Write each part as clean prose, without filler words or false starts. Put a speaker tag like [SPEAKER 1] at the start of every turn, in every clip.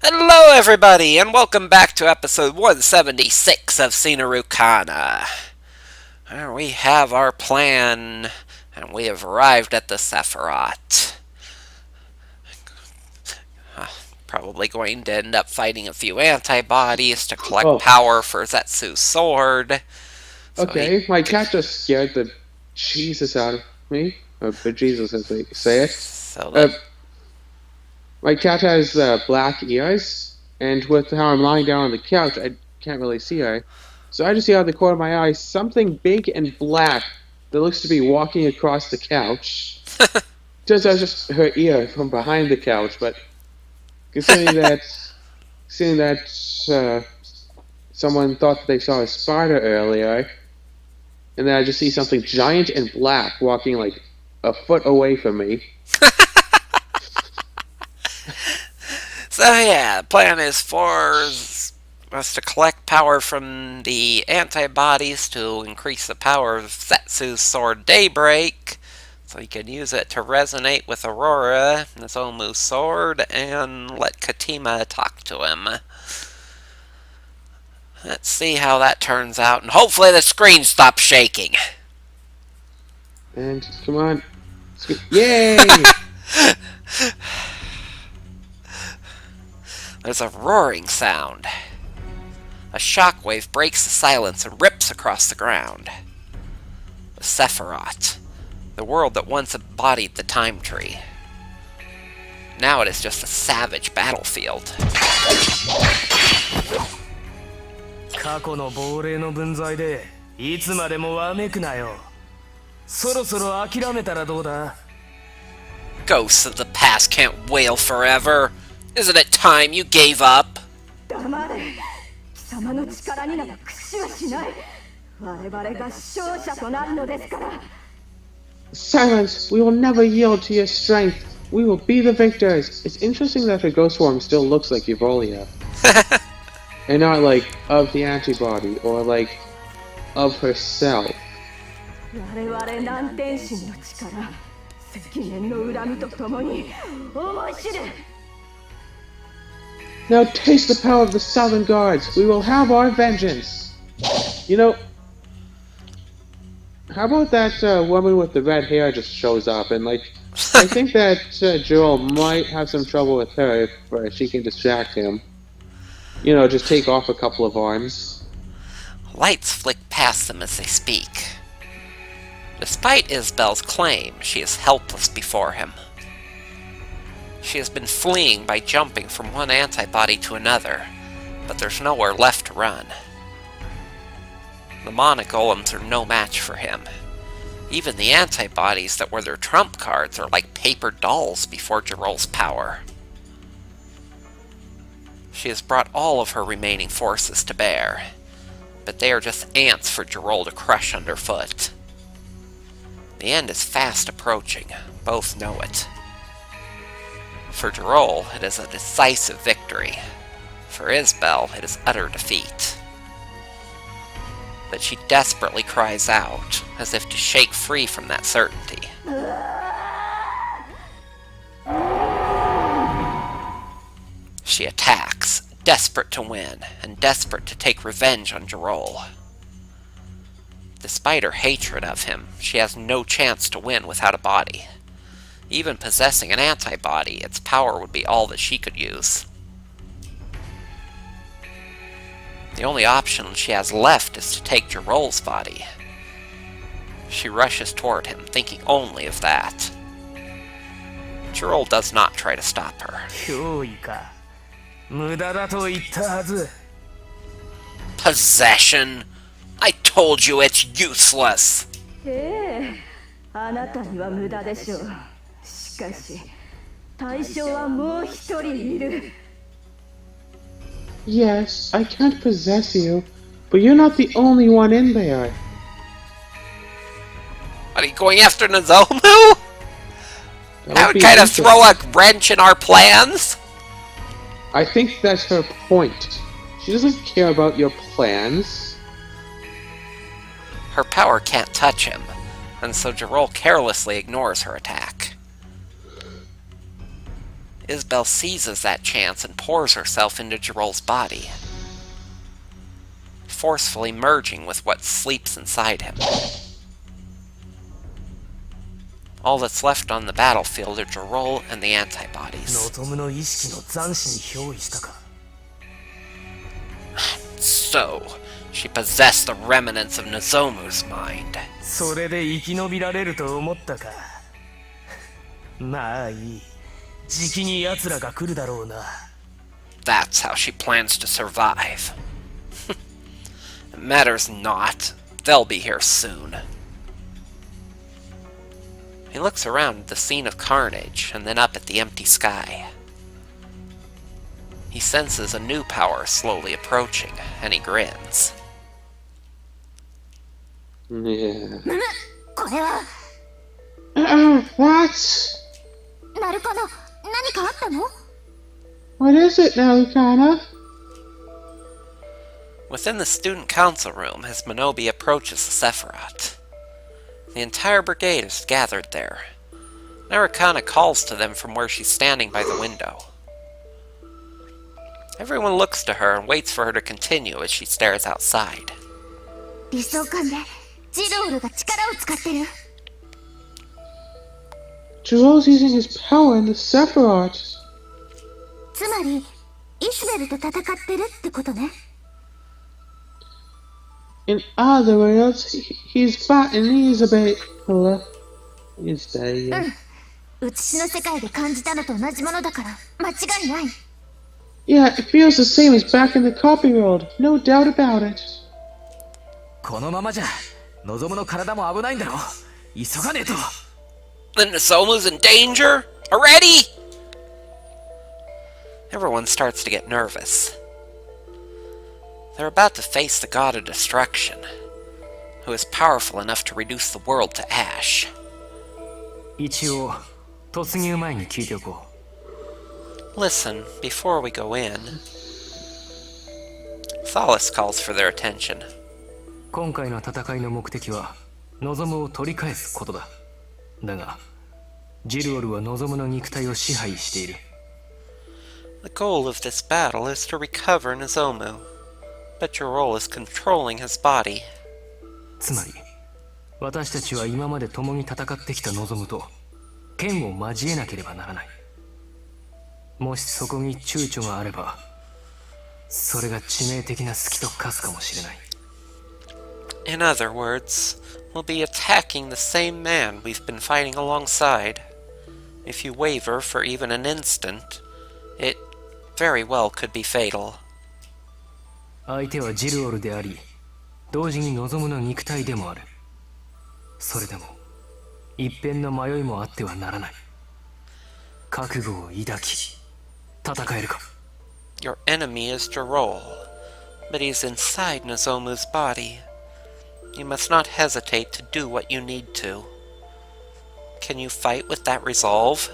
[SPEAKER 1] Hello, everybody, and welcome back to episode 176 of Seinarukana. We have our plan, and we have arrived at the Sephiroth. Probably going to end up fighting a few antibodies to collect power for Zetsu's sword.
[SPEAKER 2] Okay, my cat just scared the Jesus out of me. Or bejesus, as they say it. My cat has black ears, and with how I'm lying down on the couch, I can't really see her. So I just see out of the corner of my eye something big and black that looks to be walking across the couch. Turns out it's just her ear from behind the couch, but considering that someone thought that they saw a spider earlier, and then I just see something giant and black walking like a foot away from me.
[SPEAKER 1] So yeah, the plan is for us to collect power from the antibodies to increase the power of Zetsu's sword Daybreak, so he can use it to resonate with Aurora and his Omu's sword, and let Katima talk to him. Let's see how that turns out, and hopefully the screen stops shaking.
[SPEAKER 2] And come on. Yay!
[SPEAKER 1] There's a roaring sound. A shockwave breaks the silence and rips across the ground. The Sephiroth, the world that once embodied the Time Tree. Now it is just a savage battlefield.
[SPEAKER 3] 過去の亡霊の分際でいつまでもわめくなよ。そろそろ諦めたらどうだ?
[SPEAKER 1] Ghosts of the past can't wail forever. Isn't it time you gave up?
[SPEAKER 4] 黙れ。貴様の力になど屈しはしない。我々が勝者となるのですから。
[SPEAKER 2] Silence! We will never yield to your strength. We will be the victors. It's interesting that her ghost form still looks like Evolia. And not like of the antibody or like of herself.
[SPEAKER 4] 我々南天神の力、積年の恨みとともに思い知る。
[SPEAKER 2] Now taste the power of the Southern Guards. We will have our vengeance. You know, how about that woman with the red hair just shows up and like, I think that Joel might have some trouble with her if she can distract him. You know, just take off a couple of arms.
[SPEAKER 1] Lights flick past them as they speak. Despite Isabel's claim, she is helpless before him. She has been fleeing by jumping from one antibody to another, but there's nowhere left to run. The mana golems are no match for him. Even the antibodies that were their trump cards are like paper dolls before Jirol's power. She has brought all of her remaining forces to bear, but they are just ants for Jirol to crush underfoot. The end is fast approaching, both know it. For Jirol, it is a decisive victory. For Isabel, it is utter defeat. But she desperately cries out, as if to shake free from that certainty. She attacks, desperate to win, and desperate to take revenge on Jirol. Despite her hatred of him, she has no chance to win without a body. Even possessing an antibody, its power would be all that she could use. The only option she has left is to take Jirol's body. She rushes toward him, thinking only of that. Jirol does not try to stop her.
[SPEAKER 3] 脅威か。無駄だと言ったはず。
[SPEAKER 1] Possession? I told you it's useless!
[SPEAKER 4] ええ、あなたには無駄でしょう。しかし、対象はもう一人いる。
[SPEAKER 2] Yes, I can't possess you, but you're not the only one in there.
[SPEAKER 1] Are you going after Nozomu? That would kind of throw a wrench in our plans.
[SPEAKER 2] I think that's her point. She doesn't care about your plans.
[SPEAKER 1] Her power can't touch him, and so Jirol carelessly ignores her attack. Isabel seizes that chance and pours herself into Jirol's body, forcefully merging with what sleeps inside him. All that's left on the battlefield are Jirol and the antibodies. So, she possessed the remnants of Nozomu's mind. That's how she plans to survive. It matters not. They'll be here soon. He looks around at the scene of carnage, and then up at the empty sky. He senses a new power slowly approaching, and he grins.
[SPEAKER 2] Yeah.
[SPEAKER 5] What? What is it, Narukana?
[SPEAKER 1] Within the student council room, as Minobi approaches the Sephiroth, the entire brigade is gathered there. Narukana calls to them from where she's standing by the window. Everyone looks to her and waits for her to continue as she stares outside.
[SPEAKER 5] Jirol's using his power in the Sephiroth. In other words, he's fighting Isabella. Yeah, it feels the same as back in the copy world, no doubt about it.
[SPEAKER 1] Then Nozomu's in danger? Already? Everyone starts to get nervous. They're about to face the god of destruction, who is powerful enough to reduce the world to ash. Listen, before we go in, Solace calls for their attention. The goal of this battle is to recover Nozomu, but Jirol is controlling his body. In other words, we'll be attacking the same man we've been fighting alongside. If you waver for even an instant, it very well could be fatal. It Your enemy is Jirol, but he's inside Nozomu's body. You must not hesitate to do what you need to. Can you fight with that resolve?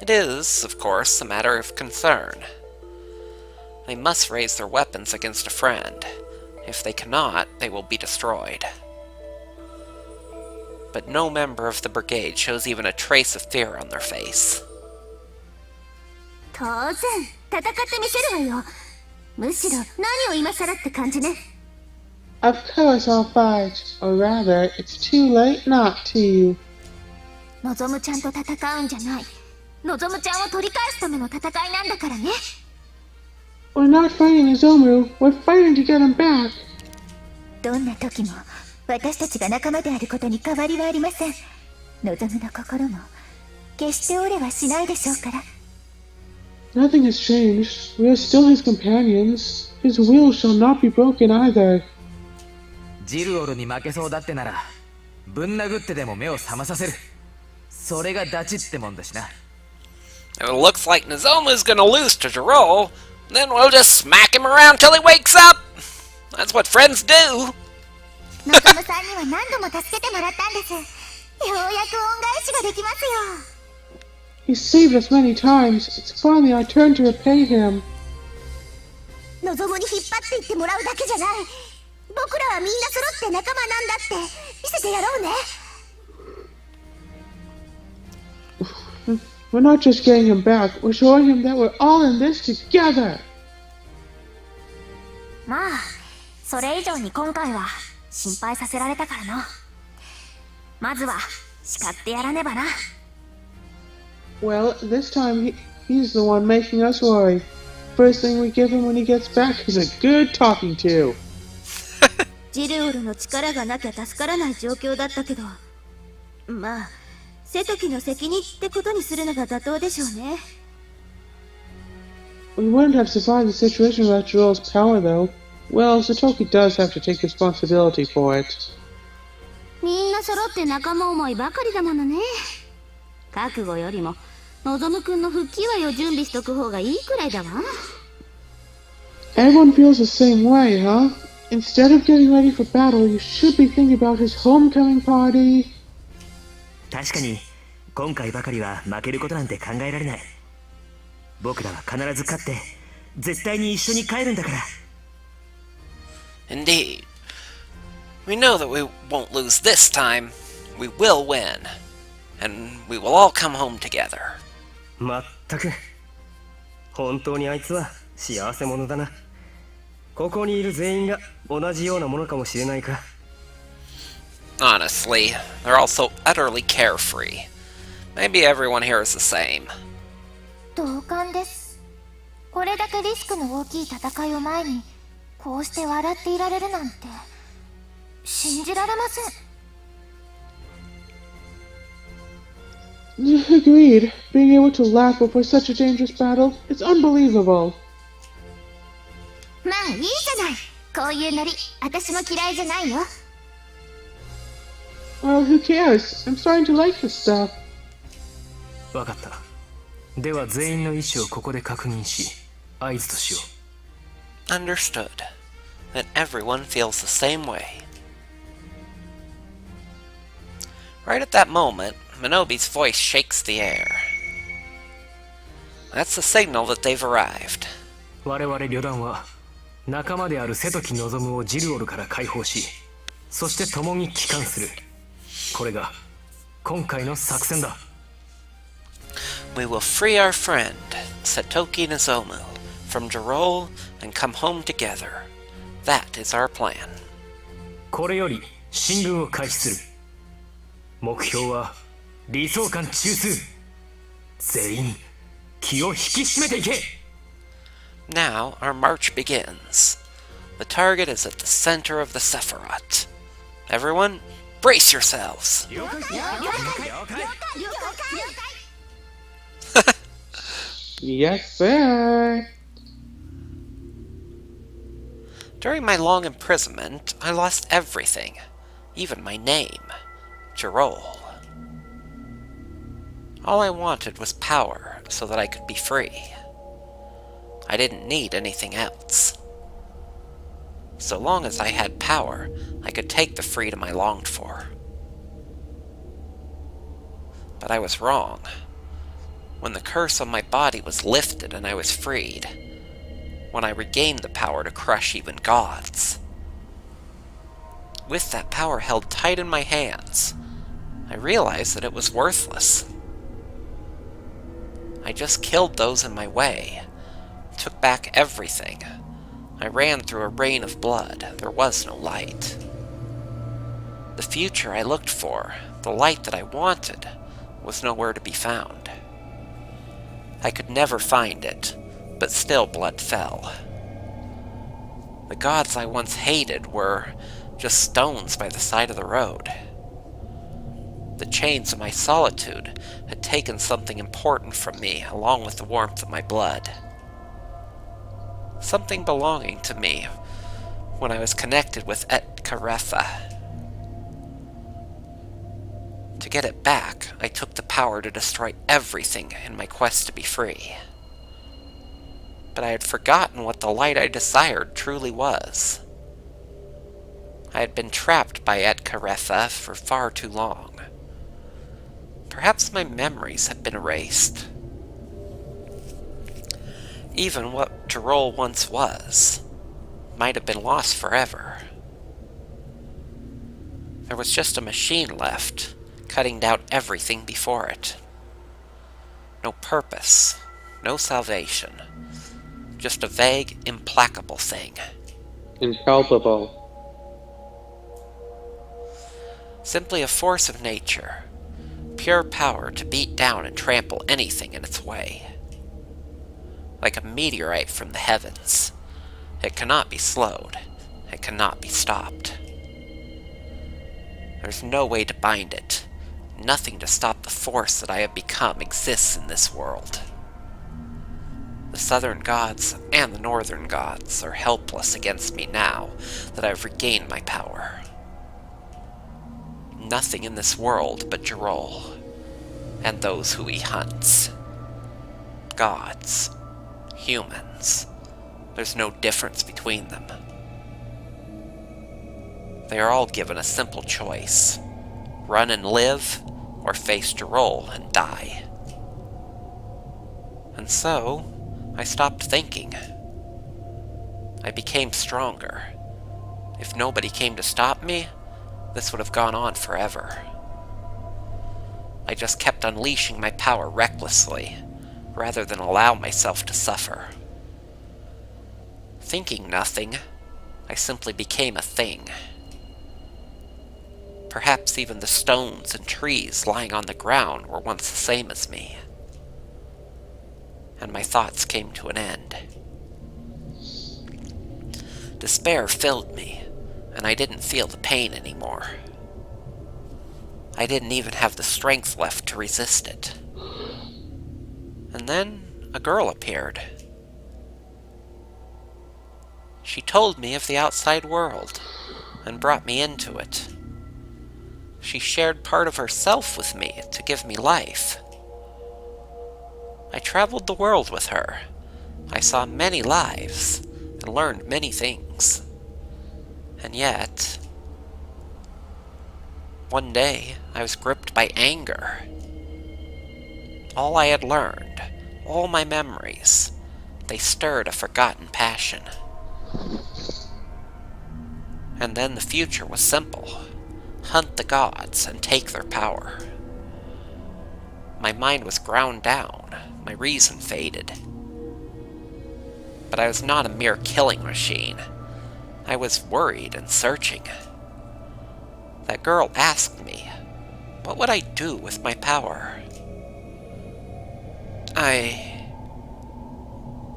[SPEAKER 1] It is, of course, a matter of concern. They must raise their weapons against a friend. If they cannot, they will be destroyed. But no member of the brigade shows even a trace of fear on their face.
[SPEAKER 5] Of course I'll fight, or rather, it's too late not to. We're not fighting Nozomu, we're fighting to get him back. Nothing has changed. We are still his companions. His will shall not be broken either.
[SPEAKER 3] It
[SPEAKER 1] looks like Nozomu's gonna lose to Jirol, then we'll just smack him around till he wakes up! That's what friends do!
[SPEAKER 5] He saved us many times. It's finally our turn to repay him. We're not just getting him back, we're showing him that we're all in this together!
[SPEAKER 6] まあ、それ以上に今回は心配させられたからの。まずは叱ってやらねばな。
[SPEAKER 5] Well, this time he's the one making us worry. First thing we give him when he gets back is a good talking to.
[SPEAKER 6] ジルオルの力がなきゃ助からない状況だったけど、まあ、瀬戸家の責任ってことにするのが妥当でしょうね。
[SPEAKER 5] We wouldn't have survived the situation without Joel's power, though. Well, Satoki does have to take responsibility for it.
[SPEAKER 6] みんな揃って仲間思いばかりだものね。覚悟よりも、のぞむくんの復帰祝いを準備しとく方がいいくらいだわ。
[SPEAKER 5] Everyone feels the same way, huh? Instead of getting ready for battle, you should be thinking about his homecoming party.
[SPEAKER 3] 確かに今回ばかりは負けることなんて考えられない。僕らは必ず勝って絶対に一緒に帰るんだから。
[SPEAKER 1] Indeed. We know that we won't lose this time. We will win. And we will all come home together.
[SPEAKER 3] まったく本当にあいつは幸せ者だな。ここにいる全員が同じようなものかもしれないか。
[SPEAKER 1] Honestly, they're all so utterly carefree. Maybe everyone here is the same.
[SPEAKER 6] 同感です。これだけリスクの大きい戦いを前に、こうして笑っていられるなんて信じられません。
[SPEAKER 5] Agreed. Being able to laugh before such a dangerous battle, it's unbelievable.
[SPEAKER 6] まあいいじゃない。こういうノリ、私も嫌いじゃないよ。
[SPEAKER 5] Well, who cares? I'm starting to like this stuff.
[SPEAKER 3] わかった。では全員の意思をここで確認し、合図としよう。
[SPEAKER 1] Understood. Then everyone feels the same way. Right at that moment, Minobi's voice shakes the air. That's the signal that they've arrived.
[SPEAKER 3] 我々旅団は仲間である瀬戸木望をジルオルから解放し、そして共に帰還する。これが今回の作戦だ。
[SPEAKER 1] We will free our friend, Satoki Nozomu, from Jirol and come home together. That is our plan.
[SPEAKER 3] これより進軍を開始する。目標は理想感中枢。全員気を引き締めていけ。
[SPEAKER 1] Now our march begins. The target is at the center of the Sephiroth. Everyone, brace yourselves!
[SPEAKER 5] Yes, sir.
[SPEAKER 1] During my long imprisonment, I lost everything, even my name, Jirol. All I wanted was power so that I could be free. I didn't need anything else. So long as I had power, I could take the freedom I longed for. But I was wrong. When the curse on my body was lifted and I was freed, when I regained the power to crush even gods, with that power held tight in my hands, I realized that it was worthless. I just killed those in my way, took back everything. I ran through a rain of blood. There was no light. The future I looked for, the light that I wanted, was nowhere to be found. I could never find it, but still blood fell. The gods I once hated were just stones by the side of the road. The chains of my solitude had taken something important from me along with the warmth of my blood. Something belonging to me when I was connected with Etkaretha. To get it back, I took the power to destroy everything in my quest to be free. But I had forgotten what the light I desired truly was. I had been trapped by Etkaretha for far too long. Perhaps my memories had been erased. Even what Jirol once was might have been lost forever. There was just a machine left, cutting down everything before it. No purpose, no salvation. Just a vague, implacable thing.
[SPEAKER 2] Impalpable.
[SPEAKER 1] Simply a force of nature. Pure power to beat down and trample anything in its way. Like a meteorite from the heavens. It cannot be slowed. It cannot be stopped. There's no way to bind it. Nothing to stop the force that I have become exists in this world. The southern gods and the northern gods are helpless against me now that I've regained my power. Nothing in this world but Jirol, and those who he hunts. Gods, humans, there's no difference between them. They are all given a simple choice: run and live, or face Jirol and die. And so, I stopped thinking. I became stronger. If nobody came to stop me, this would have gone on forever. I just kept unleashing my power recklessly, rather than allow myself to suffer. Thinking nothing, I simply became a thing. Perhaps even the stones and trees lying on the ground were once the same as me. And my thoughts came to an end. Despair filled me, and I didn't feel the pain anymore. I didn't even have the strength left to resist it. And then a girl appeared. She told me of the outside world, and brought me into it. She shared part of herself with me to give me life. I traveled the world with her. I saw many lives, and learned many things. And yet, one day I was gripped by anger. All I had learned, all my memories, they stirred a forgotten passion. And then the future was simple. Hunt the gods and take their power. My mind was ground down, my reason faded. But I was not a mere killing machine. I was worried and searching. That girl asked me, what would I do with my power?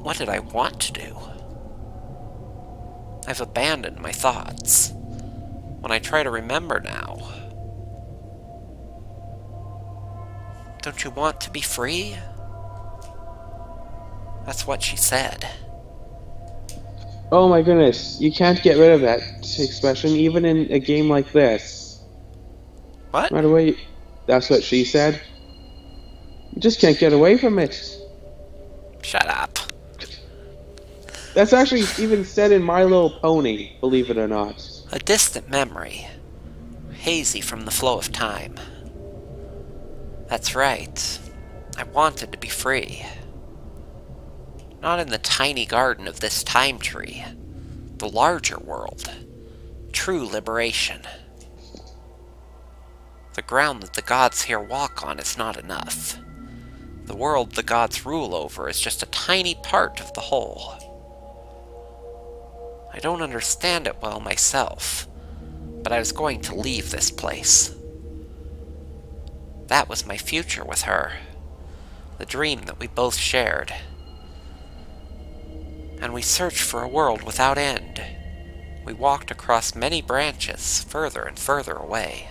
[SPEAKER 1] What did I want to do? I've abandoned my thoughts. When I try to remember now. Don't you want to be free? That's what she said.
[SPEAKER 2] Oh my goodness, you can't get rid of that expression even in a game like this.
[SPEAKER 1] What?
[SPEAKER 2] Right away, that's what she said. You just can't get away from it.
[SPEAKER 1] Shut up.
[SPEAKER 2] That's actually even said in My Little Pony, believe it or not.
[SPEAKER 1] A distant memory, hazy from the flow of time. That's right. I wanted to be free. Not in the tiny garden of this time tree. The larger world. True liberation. The ground that the gods here walk on is not enough. The world the gods rule over is just a tiny part of the whole. I don't understand it well myself, but I was going to leave this place. That was my future with her, the dream that we both shared. And we searched for a world without end. We walked across many branches, further and further away.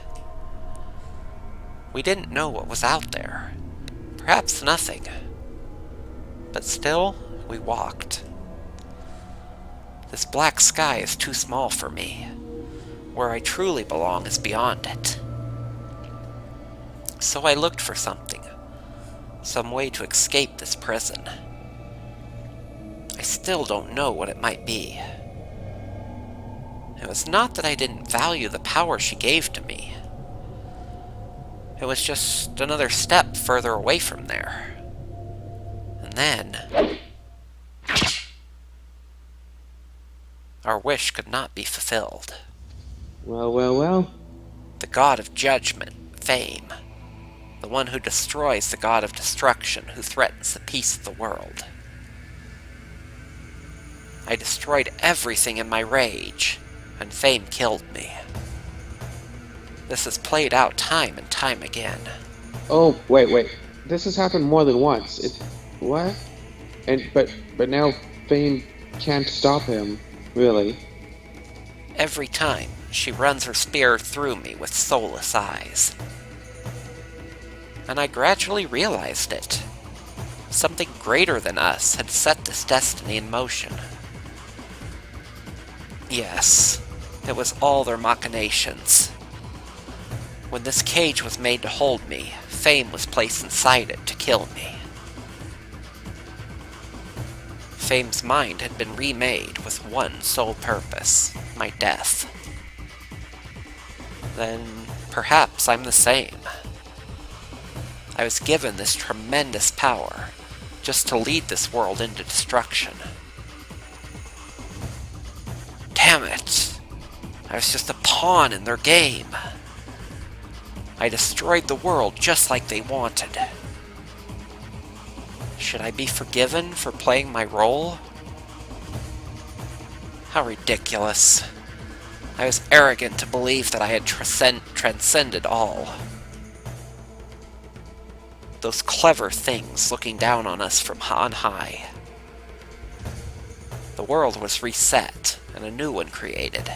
[SPEAKER 1] We didn't know what was out there. Perhaps nothing. But still, we walked. This black sky is too small for me. Where I truly belong is beyond it. So I looked for something. Some way to escape this prison. I still don't know what it might be. It was not that I didn't value the power she gave to me. It was just another step further away from there. And then our wish could not be fulfilled.
[SPEAKER 2] Well, well, well.
[SPEAKER 1] The god of judgment, fame, The one who destroys the god of destruction, who threatens the peace of the world. I destroyed everything in my rage, and Fame killed me. This has played out time and time again.
[SPEAKER 2] Oh, wait. This has happened more than once. What? But now Fame can't stop him, really.
[SPEAKER 1] Every time, she runs her spear through me with soulless eyes. And I gradually realized it. Something greater than us had set this destiny in motion. Yes, it was all their machinations. When this cage was made to hold me, Fame was placed inside it to kill me. Fame's mind had been remade with one sole purpose, my death. Then, perhaps I'm the same. I was given this tremendous power, just to lead this world into destruction. Damn it! I was just a pawn in their game. I destroyed the world just like they wanted. Should I be forgiven for playing my role? How ridiculous. I was arrogant to believe that I had transcended all. Those clever things looking down on us from on high. The world was reset, and a new one created.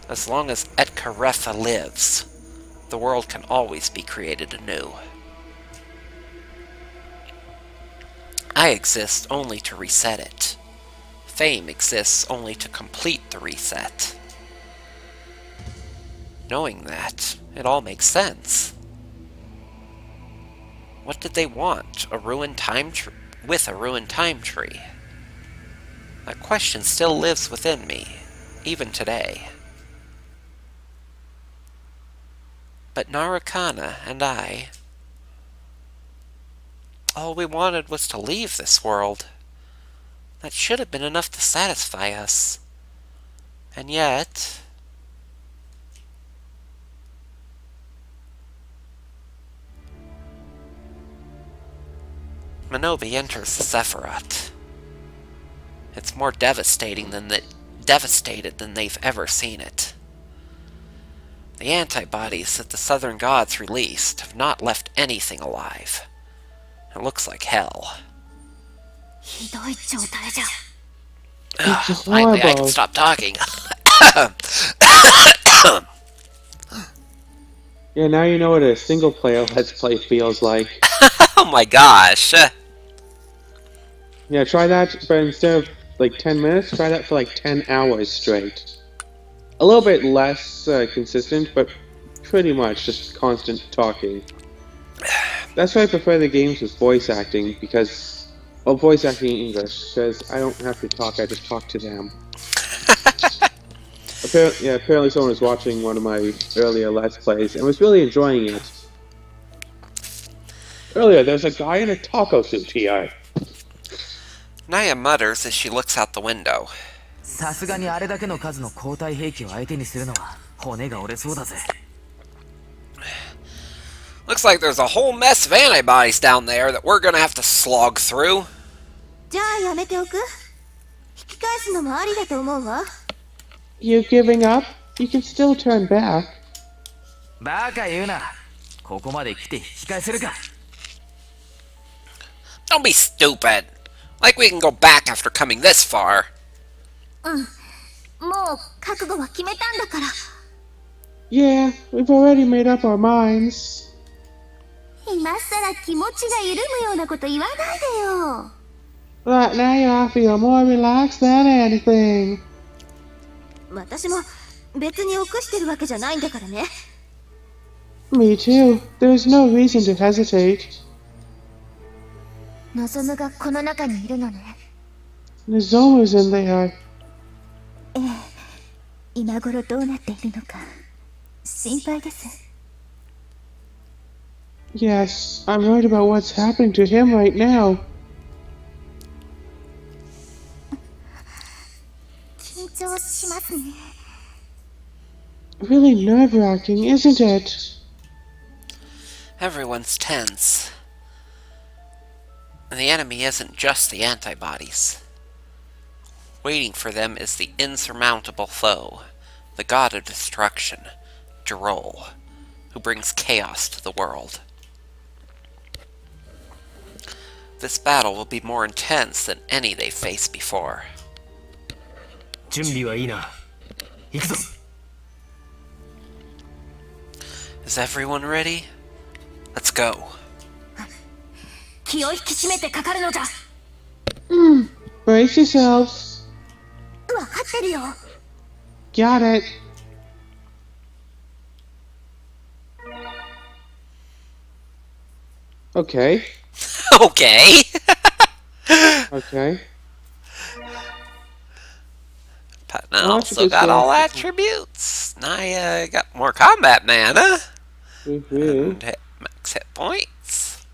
[SPEAKER 1] As long as Etkarefa lives, the world can always be created anew. I exist only to reset it. Fame exists only to complete the reset. Knowing that, it all makes sense. What did they want? A ruined time with a ruined time tree? That question still lives within me, even today. But Seinarukana and I, all we wanted was to leave this world. That should have been enough to satisfy us. And yet... Minobi enters the Sephiroth. It's more devastated than they've ever seen it. The antibodies that the Southern Gods released have not left anything alive. It looks like hell. Finally, I can stop talking.
[SPEAKER 2] Yeah, now you know what a single-player Let's Play feels like.
[SPEAKER 1] Oh my gosh.
[SPEAKER 2] Yeah, try that, but instead of like 10 minutes, try that for like 10 hours straight. A little bit less consistent, but pretty much just constant talking. That's why I prefer the games with voice acting, because... Well, voice acting in English, because I don't have to talk, I just talk to them. Apparently someone was watching one of my earlier Let's Plays and was really enjoying it. Earlier, there's a guy in a taco suit here.
[SPEAKER 1] Naya mutters as she looks out the window. Looks like there's a whole mess of antibodies down there that we're gonna have to slog through.
[SPEAKER 5] You giving up? You can still turn back.
[SPEAKER 1] Don't be stupid. Like we can go back after coming this far.
[SPEAKER 5] Yeah, we've already made up our minds. Right now I feel more relaxed than anything. Me too. There's no reason to hesitate. Nozomu's in there. Yes, I'm worried about what's happening to him right now. Really nerve-wracking, isn't it?
[SPEAKER 1] Everyone's tense. And the enemy isn't just the antibodies. Waiting for them is the insurmountable foe, the god of destruction, Jirol, who brings chaos to the world. This battle will be more intense than any they've faced before.
[SPEAKER 3] 準備はいいな。行くぞ。
[SPEAKER 1] Is everyone ready? Let's go.
[SPEAKER 4] 気を引き締めてかかるのじゃ。
[SPEAKER 5] Brace yourselves.
[SPEAKER 4] わかってるよ。
[SPEAKER 5] Got it.
[SPEAKER 2] Okay.
[SPEAKER 1] Okay.
[SPEAKER 2] Okay.
[SPEAKER 1] Patna
[SPEAKER 2] Well,
[SPEAKER 1] also got all attributes. Naya got more combat mana. And max hit points.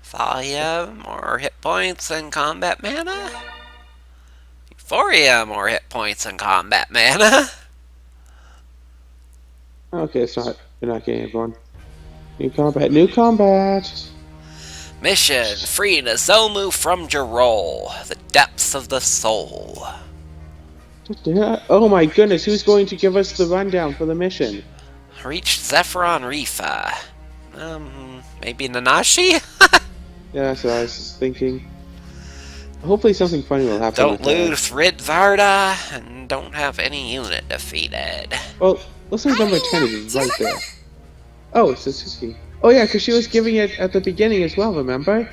[SPEAKER 1] Thalia, more hit points and combat mana. Euphoria, more hit points and combat mana.
[SPEAKER 2] Okay, it's not. You're not getting everyone. New combat. New combat.
[SPEAKER 1] Mission: free Nozomu from Jirol, the depths of the soul.
[SPEAKER 2] Oh my goodness, who's going to give us the rundown for the mission?
[SPEAKER 1] Reached Zephyron Rifa. Maybe Nanashi?
[SPEAKER 2] Yeah, that's what I was thinking. Hopefully something funny will happen.
[SPEAKER 1] Don't lose Rid Varda, and don't have any unit defeated.
[SPEAKER 2] Well, listener number 10 is right there. Oh, Suzuki. Oh yeah, because she was giving it at the beginning as well, remember?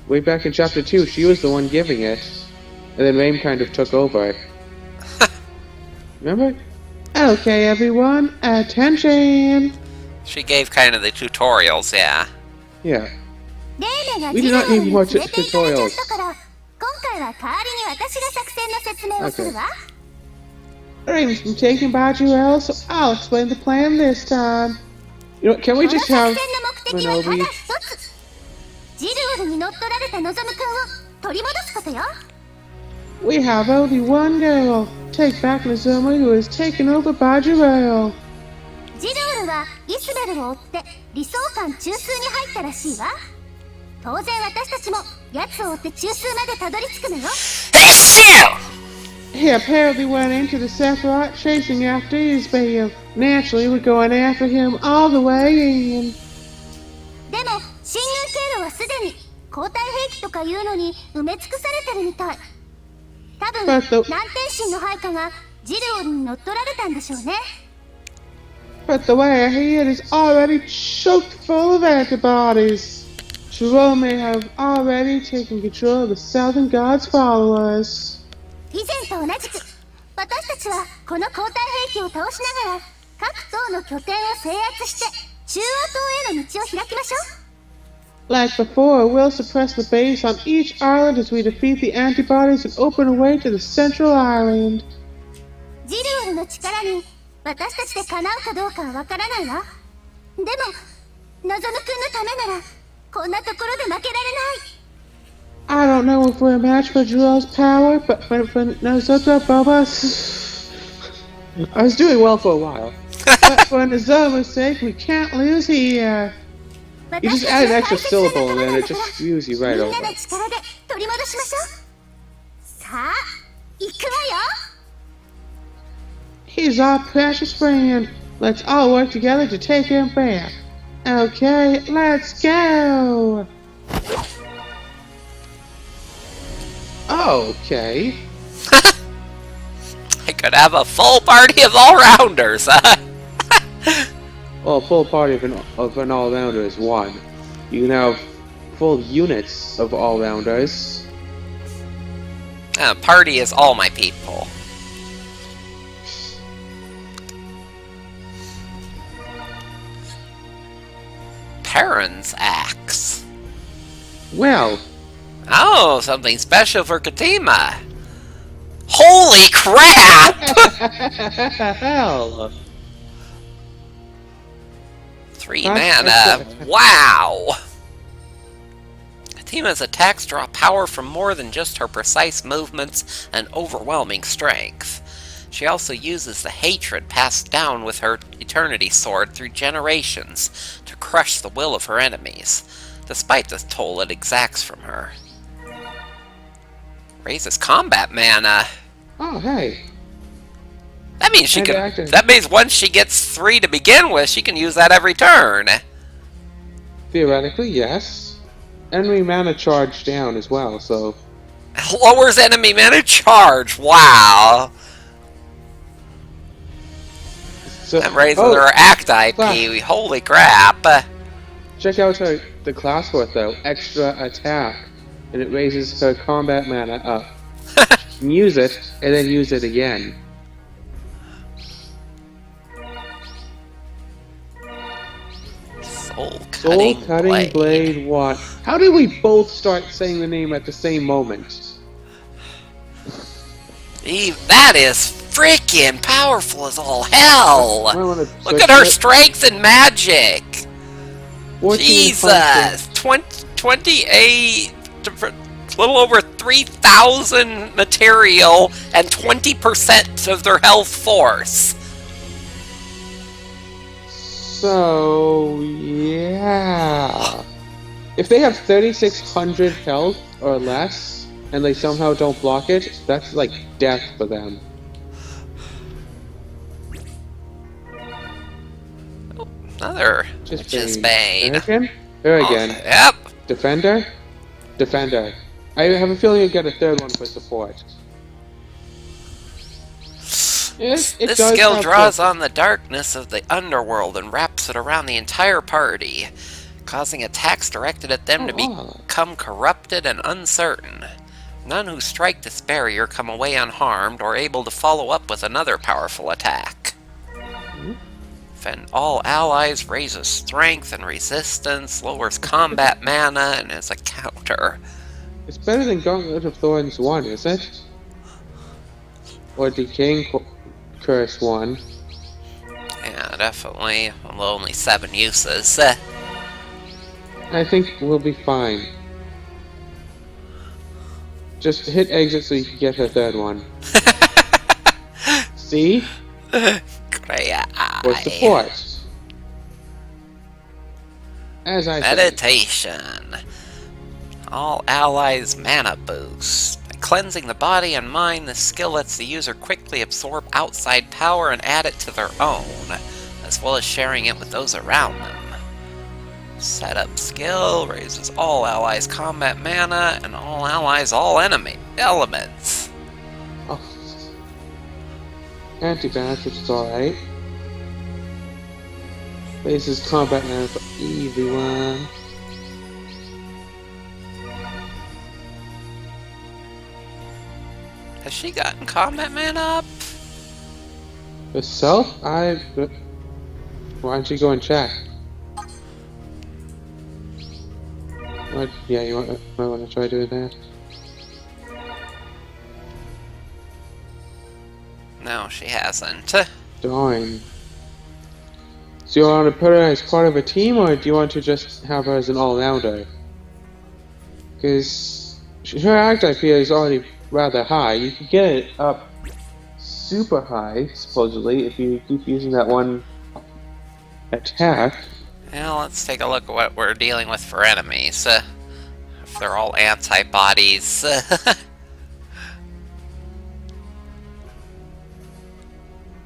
[SPEAKER 2] Way back in chapter 2, she was the one giving it. And then Rain kind of took over. Remember? Okay, everyone, attention!
[SPEAKER 1] She gave kind of the tutorials, yeah.
[SPEAKER 2] Yeah. We do not need more tutorials. Okay. Rain's been taken by Jirel, so I'll explain the plan this time. You know, can we just have Minobi?
[SPEAKER 6] ジルウルに乗っ取られた望むくんを取り戻すことよ。
[SPEAKER 5] We have only one goal. Take back Nozomu, who is taken over by Jirel.
[SPEAKER 6] ジルウルはイスベルを追って理想館中枢に入ったらしいわ。当然私たちも奴を追って中枢までたどり着くのよ。
[SPEAKER 5] He apparently went into the Sephiroth chasing after Isbel. Naturally, we're going after him all the way in.
[SPEAKER 6] でも進入経路はすでに交代兵器とかいうのに埋め尽くされてるみたい。多分南天神の配下がジルウルに乗っ取られたんでしょうね。
[SPEAKER 5] But the way ahead is already choked full of antibodies. Jirel may have already taken control of the Southern God's followers.
[SPEAKER 6] 以前と同じく私たちはこの交代兵器を倒しながら各党の拠点を制圧して中央島への道を開きましょう。
[SPEAKER 5] Like before, we'll suppress the base on each island as we defeat the antibodies and open a way to the central island.
[SPEAKER 6] ジルウルの力に私たちで叶うかどうかはわからないわ。でも望むくんのためならこんなところで負けられない。
[SPEAKER 5] I don't know if we're a match for Jirel's power, but for Nozomu above us...
[SPEAKER 2] I was doing well for a while.
[SPEAKER 5] But for Nozomu's sake, we can't lose here.
[SPEAKER 2] You just add an extra syllable and then it just spews you right
[SPEAKER 6] みん
[SPEAKER 2] over.
[SPEAKER 6] なの力で取り戻しましょう。さあ、行くわよ。
[SPEAKER 5] He's our precious friend. Let's all work together to take him back. Okay, let's go!
[SPEAKER 2] Okay.
[SPEAKER 1] I could have a full party of all-rounders, huh?
[SPEAKER 2] Well, a full party of an all-rounder is one. You can have full units of all-rounders.
[SPEAKER 1] Party is all my people. Perrin's axe.
[SPEAKER 2] Well,
[SPEAKER 1] Oh, something special for Katima. Holy crap!
[SPEAKER 2] hell.
[SPEAKER 1] 3 mana. Wow! Katima's attacks draw power from more than just her precise movements and overwhelming strength. She also uses the hatred passed down with her Eternity Sword through generations to crush the will of her enemies, despite the toll it exacts from her. Raises combat mana.
[SPEAKER 2] Oh, hey.
[SPEAKER 1] That means she
[SPEAKER 2] And
[SPEAKER 1] can.
[SPEAKER 2] active.
[SPEAKER 1] That means once she gets 3 to begin with, she can use that every turn.
[SPEAKER 2] Theoretically, yes. Enemy mana charge down as well, so...
[SPEAKER 1] Lowers enemy mana charge. Wow.
[SPEAKER 2] so
[SPEAKER 1] That raises
[SPEAKER 2] oh,
[SPEAKER 1] her act IP.
[SPEAKER 2] class.
[SPEAKER 1] Holy crap.
[SPEAKER 2] Check out the class for it, though. Extra attack. And it raises her combat mana up. You can use it, and then use it again.
[SPEAKER 1] Soul
[SPEAKER 2] Soul
[SPEAKER 1] Cutting
[SPEAKER 2] Cutting Blade 1. How did we both start saying the name at the same moment?
[SPEAKER 1] That is freaking powerful as all hell.
[SPEAKER 2] I wanna
[SPEAKER 1] Look
[SPEAKER 2] switch
[SPEAKER 1] at her
[SPEAKER 2] it.
[SPEAKER 1] strength and magic.
[SPEAKER 2] 14
[SPEAKER 1] Jesus. 28, a little over 3,000 material and 20% of their health force.
[SPEAKER 2] So, yeah. If they have 3,600 health or less, and they somehow don't block it, that's like death for them.
[SPEAKER 1] Another Witch's Bane.
[SPEAKER 2] Again? Here again.
[SPEAKER 1] Yep.
[SPEAKER 2] Defender? Defender. I have a feeling you'll get a third one for support.
[SPEAKER 1] This
[SPEAKER 2] does
[SPEAKER 1] skill
[SPEAKER 2] have
[SPEAKER 1] draws
[SPEAKER 2] the-
[SPEAKER 1] on the darkness of the underworld and wraps it around the entire party, causing attacks directed at them to
[SPEAKER 2] wow.
[SPEAKER 1] become corrupted and uncertain. None who strike this barrier come away unharmed or able to follow up with another powerful attack. Defend all allies, raises strength and resistance, lowers combat mana, and is a counter.
[SPEAKER 2] It's better than Gauntlet of Thorns 1, is it? Or Decaying Curse 1.
[SPEAKER 1] Yeah, definitely. Although only 7 uses.
[SPEAKER 2] I think we'll be fine. Just hit exit so you can get her third one. See?
[SPEAKER 1] Great.
[SPEAKER 2] For support. As I said.
[SPEAKER 1] Meditation. All allies mana boost. By cleansing the body and mind, this skill lets the user quickly absorb outside power and add it to their own, as well as sharing it with those around them. Setup skill raises all allies combat mana and all allies all enemy elements.
[SPEAKER 2] Oh. Anti-banish, which is alright. Raises combat mana for everyone.
[SPEAKER 1] Has she gotten combat mana up?
[SPEAKER 2] Herself? Why don't you go and check? Yeah, you might want to try doing that.
[SPEAKER 1] No, she hasn't.
[SPEAKER 2] Darn. So you want to put her as part of a team, or do you want to just have her as an all-rounder? Because her act IP is already rather high. You can get it up super high, supposedly, if you keep using that one attack.
[SPEAKER 1] Well, let's take a look at what we're dealing with for enemies. If they're all antibodies.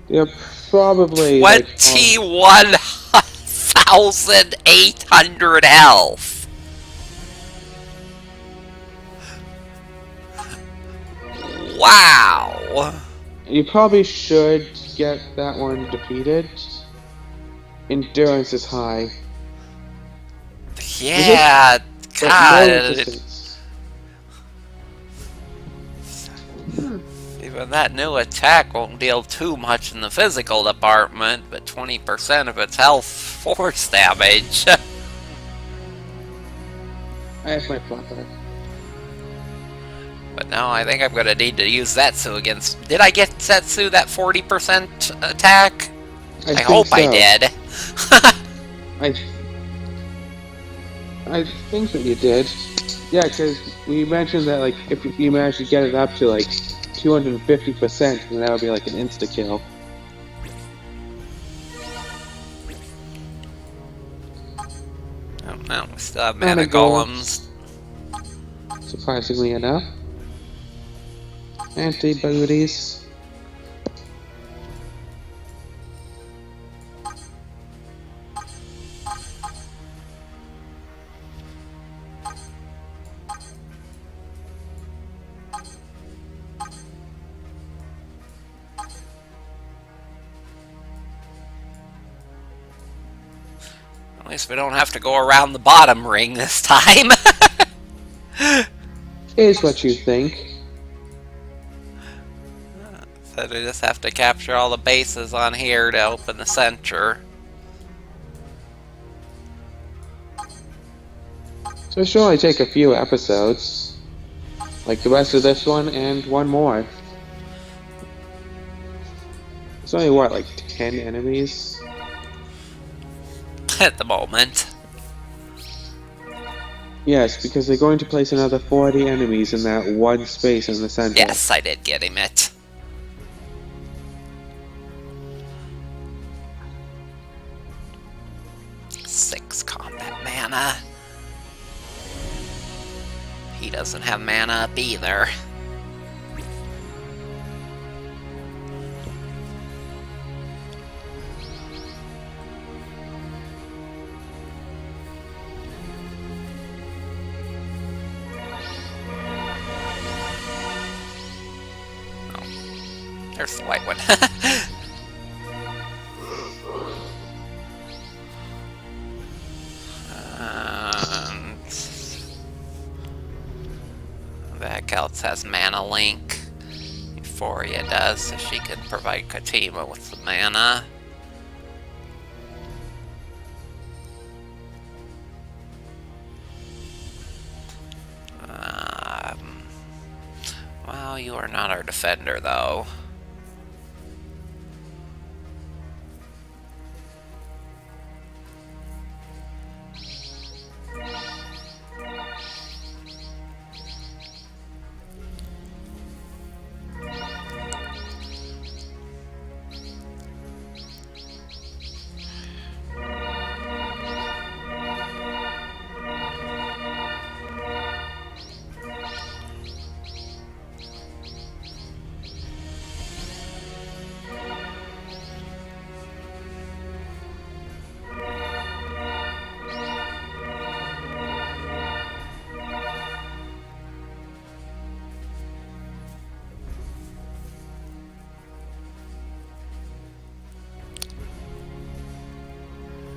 [SPEAKER 2] Yep, probably.
[SPEAKER 1] 21,800 health. Wow.
[SPEAKER 2] You probably should get that one defeated. Endurance is high.
[SPEAKER 1] Yeah,
[SPEAKER 2] But
[SPEAKER 1] God.
[SPEAKER 2] no resistance.
[SPEAKER 1] Even that new attack won't deal too much in the physical department, but 20% of its health force damage.
[SPEAKER 2] I have my flopper.
[SPEAKER 1] But now I think I'm going to need to use Zetsu against... Did I get Zetsu that 40% attack? I hope
[SPEAKER 2] so.
[SPEAKER 1] I did.
[SPEAKER 2] I think that you did. Yeah, because we mentioned that, like, if you managed to get it up to, like, 250%, and that would be like an insta-kill.
[SPEAKER 1] Oh no, we still have mana golems.
[SPEAKER 2] Surprisingly enough. Antibodies.
[SPEAKER 1] At least we don't have to go around the bottom ring this time.
[SPEAKER 2] Is what you think.
[SPEAKER 1] So we just have to capture all the bases on here to open the center.
[SPEAKER 2] So it should only take a few episodes. Like the rest of this one and one more. It's only, what, like 10 enemies?
[SPEAKER 1] At the moment.
[SPEAKER 2] Yes, because they're going to place another 40 enemies in that one space in the center.
[SPEAKER 1] Yes, I did get him it. Six combat mana. He doesn't have mana up either. There's the white one. That else has mana link. Euphoria does, so she can provide Katima with the mana. Well, you are not our defender, though.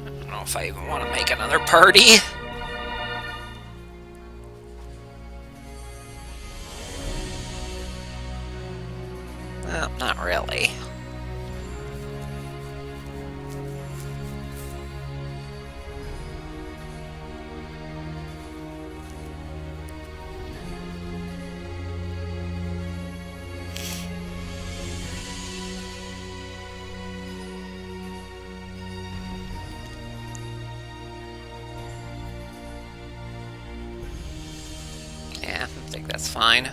[SPEAKER 1] I don't know if I even want to make another party. Well, not really. Yeah, I think that's fine.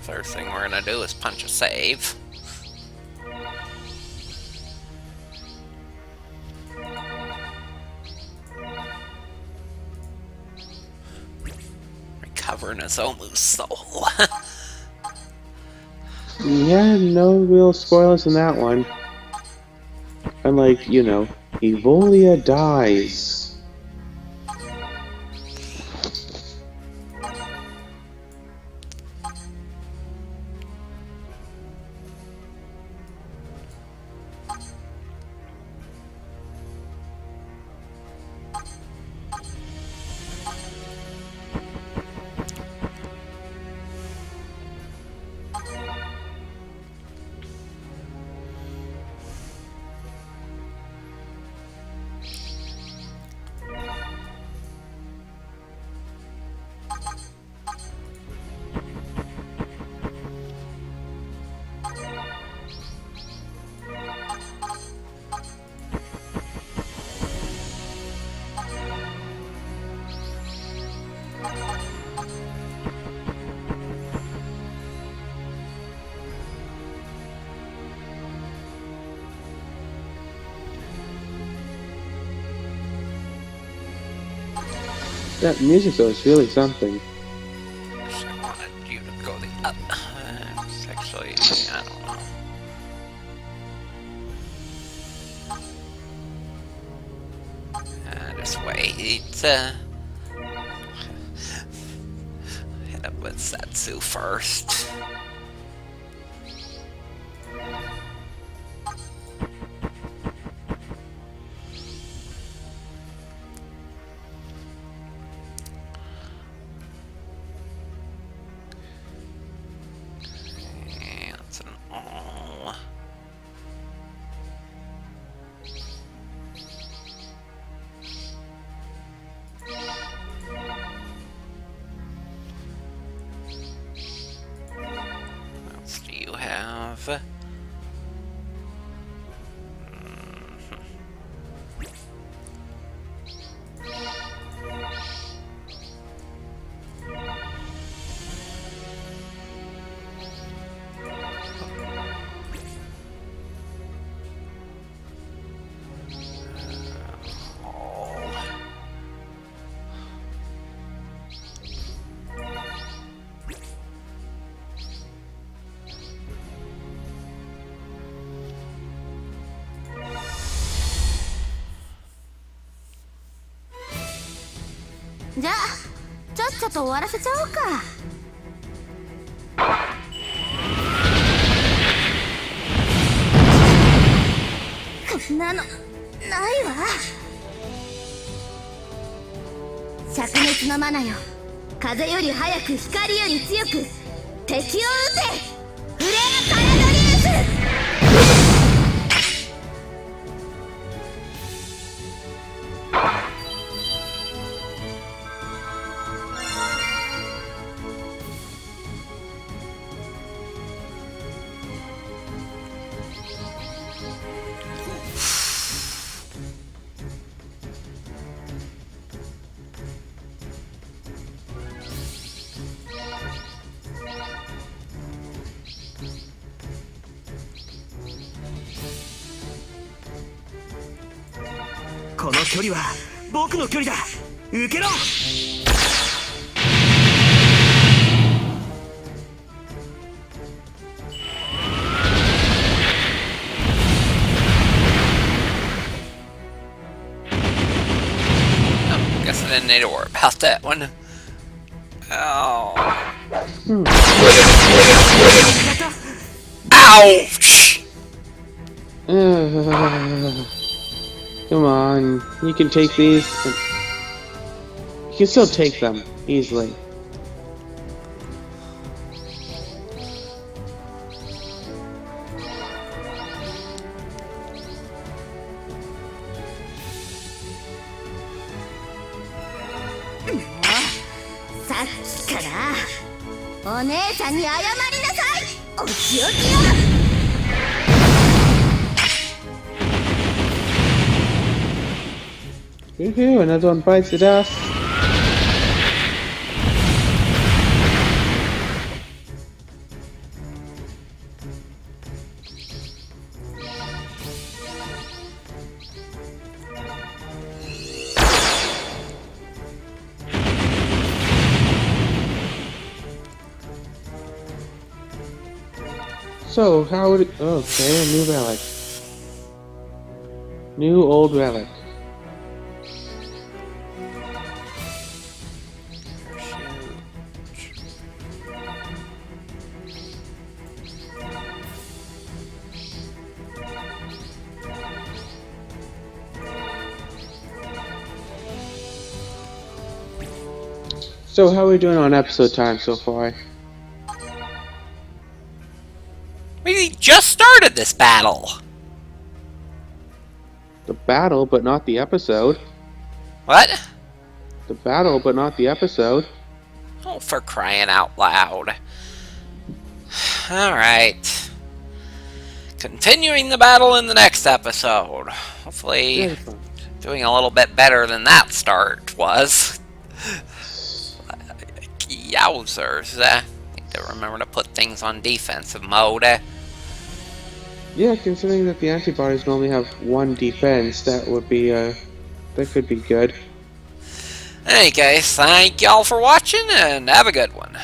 [SPEAKER 1] First thing we're gonna do is punch a save. Recover Nozomu's soul.
[SPEAKER 2] Yeah, no real spoilers in that one. Unlike, you know, Evolia dies. That music though is really something.
[SPEAKER 1] I wanted you to go the actually, I don't know. Just wait. Hit up with Setsu first. That's an all. What else do you have?
[SPEAKER 6] All. じゃあちょっと終わらせちゃおうか。こんなのないわ。灼熱のマナよ、風より速く光より強く敵を撃て。フレアパラドリウス。
[SPEAKER 3] この距離は僕の距離だ。受けろ。
[SPEAKER 1] Guess I didn't need to worry about that one. Oh. Ouch!
[SPEAKER 2] Come on, you can take these. You can still take them easily.
[SPEAKER 6] Oh, お姉さんに謝りなさい。お仕置きよ。
[SPEAKER 2] Woohoo, another one bites the dust. So, how would it... Okay, a new relic. New old relic. So, how are we doing on episode time so far?
[SPEAKER 1] We just started this battle!
[SPEAKER 2] The battle, but not the episode.
[SPEAKER 1] What?
[SPEAKER 2] The battle, but not the episode.
[SPEAKER 1] Oh, for crying out loud. Alright. Continuing the battle in the next episode. Hopefully doing a little bit better than that start was. Yowzers. Need to remember to put things on defensive mode.
[SPEAKER 2] Yeah, considering that the antibodies normally have one defense, that would be, that could be good.
[SPEAKER 1] Anyway, thank y'all for watching, and have a good one.